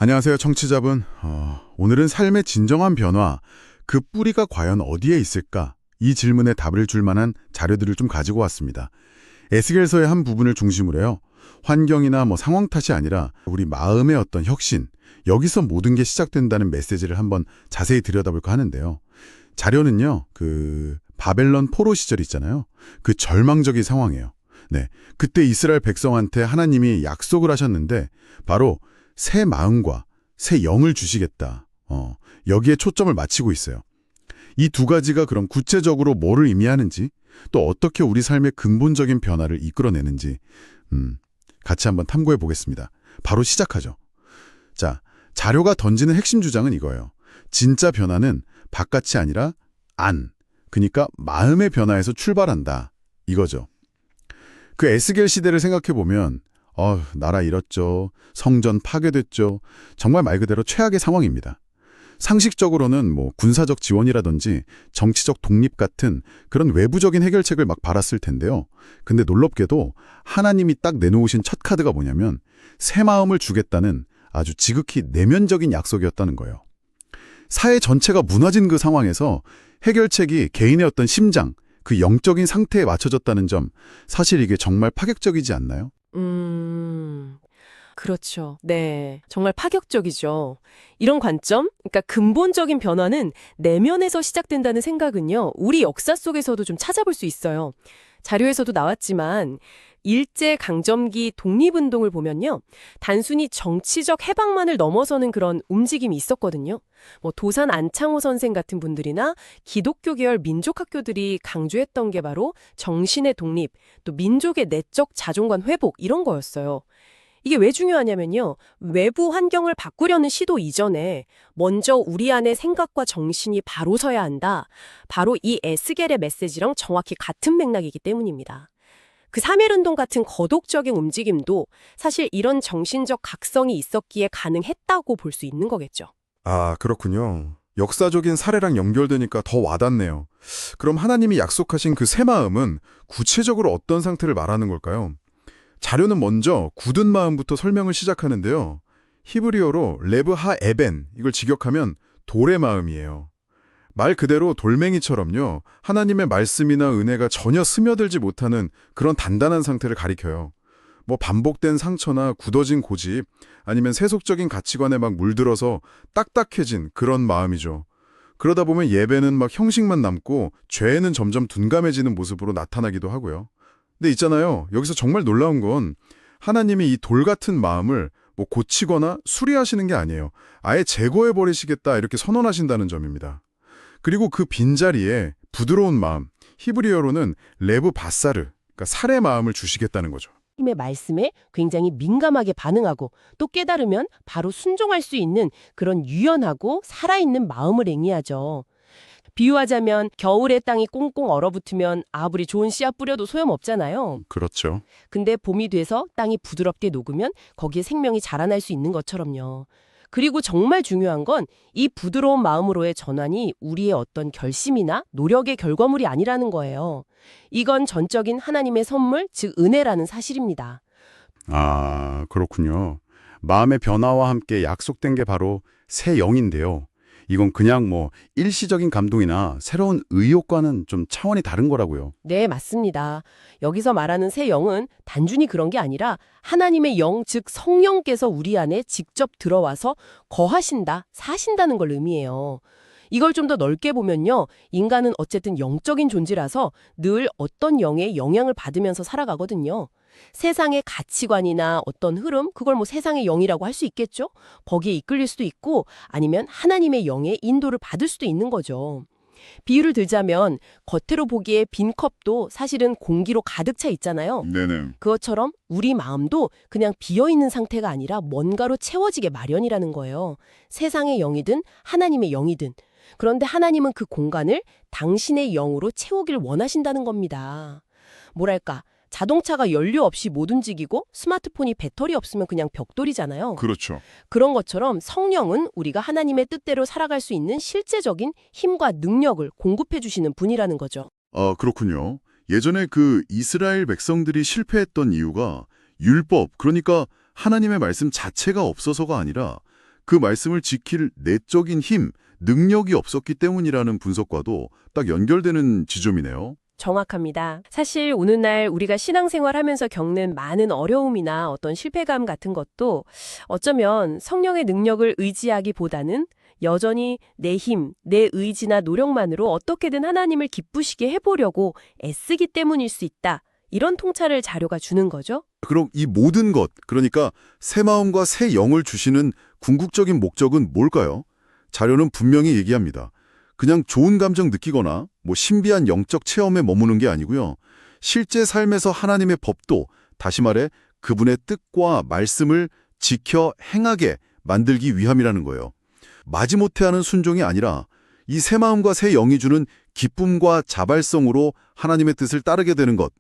안녕하세요, 청취자분. 오늘은 삶의 진정한 변화, 그 뿌리가 과연 어디에 있을까? 이 질문에 답을 줄 만한 자료들을 좀 가지고 왔습니다. 에스겔서의 한 부분을 중심으로요. 환경이나 상황 탓이 아니라 우리 마음의 어떤 혁신, 여기서 모든 게 시작된다는 메시지를 한번 자세히 들여다볼까 하는데요. 자료는요, 바벨론 포로 시절 있잖아요. 그 절망적인 상황이에요. 네, 그때 이스라엘 백성한테 하나님이 약속을 하셨는데 바로 새 마음과 새 영을 주시겠다. 여기에 초점을 맞추고 있어요. 이 두 가지가 그럼 구체적으로 뭐를 의미하는지, 또 어떻게 우리 삶의 근본적인 변화를 이끌어내는지 같이 한번 탐구해 보겠습니다. 바로 시작하죠. 자, 자료가 던지는 핵심 주장은 이거예요. 진짜 변화는 바깥이 아니라 안, 그러니까 마음의 변화에서 출발한다. 이거죠. 그 에스겔 시대를 생각해 보면 나라 잃었죠. 성전 파괴됐죠. 정말 말 그대로 최악의 상황입니다. 상식적으로는 군사적 지원이라든지 정치적 독립 같은 그런 외부적인 해결책을 막 바랐을 텐데요. 근데 놀랍게도 하나님이 딱 내놓으신 첫 카드가 뭐냐면 새 마음을 주겠다는 아주 지극히 내면적인 약속이었다는 거예요. 사회 전체가 무너진 그 상황에서 해결책이 개인의 어떤 심장, 그 영적인 상태에 맞춰졌다는 점, 사실 이게 정말 파격적이지 않나요? 그렇죠. 네. 정말 파격적이죠. 이런 관점, 그러니까 근본적인 변화는 내면에서 시작된다는 생각은요, 우리 역사 속에서도 좀 찾아볼 수 있어요. 자료에서도 나왔지만, 일제강점기 독립운동을 보면요, 단순히 정치적 해방만을 넘어서는 그런 움직임이 있었거든요. 도산 안창호 선생 같은 분들이나 기독교 계열 민족학교들이 강조했던 게 바로 정신의 독립, 또 민족의 내적 자존감 회복 이런 거였어요. 이게 왜 중요하냐면요. 외부 환경을 바꾸려는 시도 이전에 먼저 우리 안의 생각과 정신이 바로 서야 한다. 바로 이 에스겔의 메시지랑 정확히 같은 맥락이기 때문입니다. 그 3.1운동 같은 거독적인 움직임도 사실 이런 정신적 각성이 있었기에 가능했다고 볼 수 있는 거겠죠. 아, 그렇군요. 역사적인 사례랑 연결되니까 더 와닿네요. 그럼 하나님이 약속하신 그 새 마음은 구체적으로 어떤 상태를 말하는 걸까요? 자료는 먼저 굳은 마음부터 설명을 시작하는데요. 히브리어로 레브 하 에벤, 이걸 직역하면 돌의 마음이에요. 말 그대로 돌멩이처럼요. 하나님의 말씀이나 은혜가 전혀 스며들지 못하는 그런 단단한 상태를 가리켜요. 반복된 상처나 굳어진 고집, 아니면 세속적인 가치관에 막 물들어서 딱딱해진 그런 마음이죠. 그러다 보면 예배는 막 형식만 남고 죄에는 점점 둔감해지는 모습으로 나타나기도 하고요. 근데 있잖아요. 여기서 정말 놀라운 건 하나님이 이 돌 같은 마음을 고치거나 수리하시는 게 아니에요. 아예 제거해버리시겠다 이렇게 선언하신다는 점입니다. 그리고 그 빈자리에 부드러운 마음, 히브리어로는 레브 바사르, 그러니까 살의 마음을 주시겠다는 거죠. 하나님의 말씀에 굉장히 민감하게 반응하고 또 깨달으면 바로 순종할 수 있는 그런 유연하고 살아있는 마음을 의미하죠. 비유하자면 겨울에 땅이 꽁꽁 얼어붙으면 아무리 좋은 씨앗 뿌려도 소용없잖아요. 그렇죠. 근데 봄이 돼서 땅이 부드럽게 녹으면 거기에 생명이 자라날 수 있는 것처럼요. 그리고 정말 중요한 건 이 부드러운 마음으로의 전환이 우리의 어떤 결심이나 노력의 결과물이 아니라는 거예요. 이건 전적인 하나님의 선물, 즉 은혜라는 사실입니다. 아, 그렇군요. 마음의 변화와 함께 약속된 게 바로 새 영인데요. 이건 그냥 일시적인 감동이나 새로운 의욕과는 좀 차원이 다른 거라고요. 네, 맞습니다. 여기서 말하는 새 영은 단순히 그런 게 아니라 하나님의 영, 즉 성령께서 우리 안에 직접 들어와서 거하신다, 사신다는 걸 의미해요. 이걸 좀 더 넓게 보면요. 인간은 어쨌든 영적인 존재라서 늘 어떤 영의 영향을 받으면서 살아가거든요. 세상의 가치관이나 어떤 흐름, 그걸 세상의 영이라고 할 수 있겠죠? 거기에 이끌릴 수도 있고 아니면 하나님의 영의 인도를 받을 수도 있는 거죠. 비유를 들자면 겉으로 보기에 빈 컵도 사실은 공기로 가득 차 있잖아요. 네네. 그것처럼 우리 마음도 그냥 비어있는 상태가 아니라 뭔가로 채워지게 마련이라는 거예요. 세상의 영이든 하나님의 영이든. 그런데 하나님은 그 공간을 당신의 영으로 채우길 원하신다는 겁니다. 뭐랄까, 자동차가 연료 없이 못 움직이고 스마트폰이 배터리 없으면 그냥 벽돌이잖아요. 그렇죠. 그런 것처럼 성령은 우리가 하나님의 뜻대로 살아갈 수 있는 실제적인 힘과 능력을 공급해 주시는 분이라는 거죠. 그렇군요. 예전에 그 이스라엘 백성들이 실패했던 이유가 율법, 그러니까 하나님의 말씀 자체가 없어서가 아니라 그 말씀을 지킬 내적인 힘, 능력이 없었기 때문이라는 분석과도 딱 연결되는 지점이네요. 정확합니다. 사실 오늘날 우리가 신앙생활하면서 겪는 많은 어려움이나 어떤 실패감 같은 것도 어쩌면 성령의 능력을 의지하기보다는 여전히 내 힘, 내 의지나 노력만으로 어떻게든 하나님을 기쁘시게 해보려고 애쓰기 때문일 수 있다. 이런 통찰을 자료가 주는 거죠. 그럼 이 모든 것, 그러니까 새 마음과 새 영을 주시는 궁극적인 목적은 뭘까요? 자료는 분명히 얘기합니다. 그냥 좋은 감정 느끼거나 신비한 영적 체험에 머무는 게 아니고요. 실제 삶에서 하나님의 법도, 다시 말해 그분의 뜻과 말씀을 지켜 행하게 만들기 위함이라는 거예요. 마지못해 하는 순종이 아니라 이 새 마음과 새 영이 주는 기쁨과 자발성으로 하나님의 뜻을 따르게 되는 것.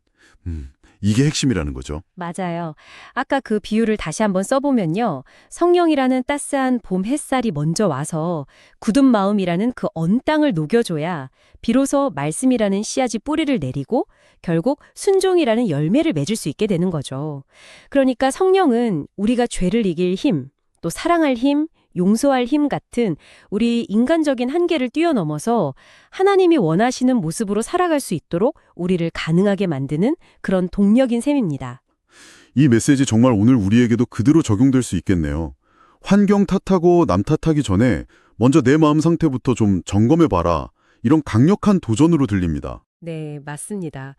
이게 핵심이라는 거죠. 맞아요. 아까 그 비유를 다시 한번 써보면요. 성령이라는 따스한 봄 햇살이 먼저 와서 굳은 마음이라는 그 언 땅을 녹여줘야 비로소 말씀이라는 씨앗이 뿌리를 내리고 결국 순종이라는 열매를 맺을 수 있게 되는 거죠. 그러니까 성령은 우리가 죄를 이길 힘, 또 사랑할 힘, 용서할 힘 같은 우리 인간적인 한계를 뛰어넘어서 하나님이 원하시는 모습으로 살아갈 수 있도록 우리를 가능하게 만드는 그런 동력인 셈입니다. 이 메시지 정말 오늘 우리에게도 그대로 적용될 수 있겠네요. 환경 탓하고 남 탓하기 전에 먼저 내 마음 상태부터 좀 점검해봐라. 이런 강력한 도전으로 들립니다. 네, 맞습니다.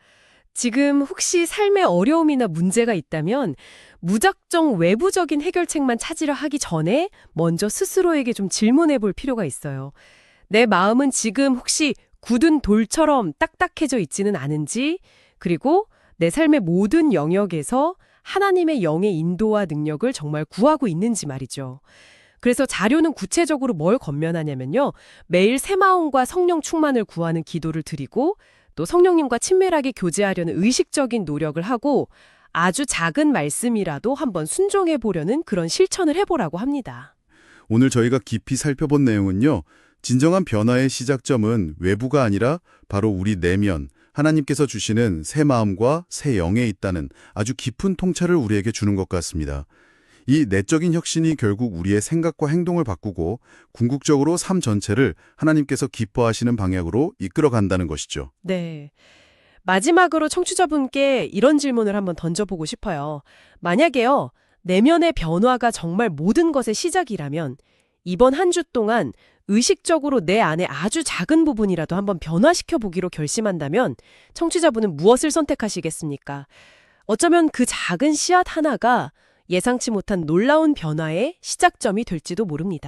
지금 혹시 삶에 어려움이나 문제가 있다면 무작정 외부적인 해결책만 찾으려 하기 전에 먼저 스스로에게 좀 질문해 볼 필요가 있어요. 내 마음은 지금 혹시 굳은 돌처럼 딱딱해져 있지는 않은지, 그리고 내 삶의 모든 영역에서 하나님의 영의 인도와 능력을 정말 구하고 있는지 말이죠. 그래서 자료는 구체적으로 뭘 권면하냐면요. 매일 새 마음과 성령 충만을 구하는 기도를 드리고 또 성령님과 친밀하게 교제하려는 의식적인 노력을 하고 아주 작은 말씀이라도 한번 순종해 보려는 그런 실천을 해보라고 합니다. 오늘 저희가 깊이 살펴본 내용은요. 진정한 변화의 시작점은 외부가 아니라 바로 우리 내면, 하나님께서 주시는 새 마음과 새 영에 있다는 아주 깊은 통찰을 우리에게 주는 것 같습니다. 이 내적인 혁신이 결국 우리의 생각과 행동을 바꾸고 궁극적으로 삶 전체를 하나님께서 기뻐하시는 방향으로 이끌어 간다는 것이죠. 네. 마지막으로 청취자분께 이런 질문을 한번 던져보고 싶어요. 만약에요, 내면의 변화가 정말 모든 것의 시작이라면 이번 한 주 동안 의식적으로 내 안에 아주 작은 부분이라도 한번 변화시켜 보기로 결심한다면 청취자분은 무엇을 선택하시겠습니까? 어쩌면 그 작은 씨앗 하나가 예상치 못한 놀라운 변화의 시작점이 될지도 모릅니다.